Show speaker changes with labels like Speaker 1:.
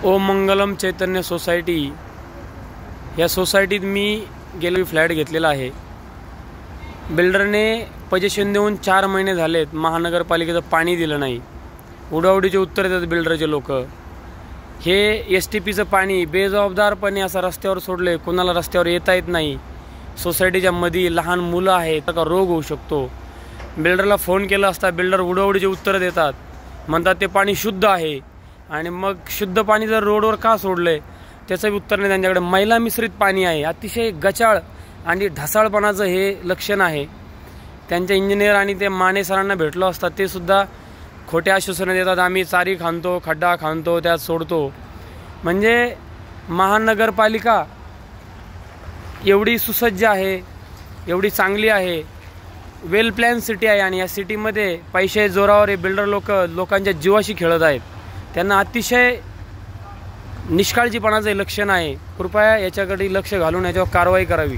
Speaker 1: ओम मंगलम चैतन्य society या सोसायटीत मी गेलो फ्लॅट घेतलेला आहे। बिल्डरने पोझिशन देऊन 4 महिने झालेत, महानगरपालिकेचं पाणी दिलं नाही। उडावडीचे उत्तर देतात बिल्डरचे लोक। हे एसटीपीचं पाणी बेजबाबदारपणे असं रस्त्यावर सोडले, कोणाला रस्त्यावर येता येत नाही। सोसायटीच्या मध्ये लहान मुलं आहेत, का रोग होऊ शकतो। बिल्डरला फोन केला असता बिल्डर उडावडीचे उत्तर देतात, म्हणतात ते पाणी शुद्ध आहे। आणि मग शुद्ध पाणी जर रोडवर का सोडले त्याचं उत्तर नाही त्यांच्याकडे। मैला मिश्रित पाणी आहे, अतिशय गचाळ आणि ढासाळपणाचं हे लक्षण आहे। त्यांचे इंजिनियर आणि ते माने सरांना भेटलो असता ते सुद्धा खोटे आश्वासनं देतात, आम्ही चारी खांदतो, खड्डा खांदतो, त्यात सोडतो। म्हणजे महानगरपालिका एवढी सुसज्ज आहे, एवढी चांगली आहे, वेल प्लॅन सिटी आहे आणि या सिटीमध्ये पैसे जोरावर हे बिल्डर लोकांच्या जीवाशी खेळत आहेत। त्यांना अतिशय निष्काळजीपणाचे लक्षण आहे। कृपया याच्याकडे लक्ष घालून याच्यावर कारवाई करावी।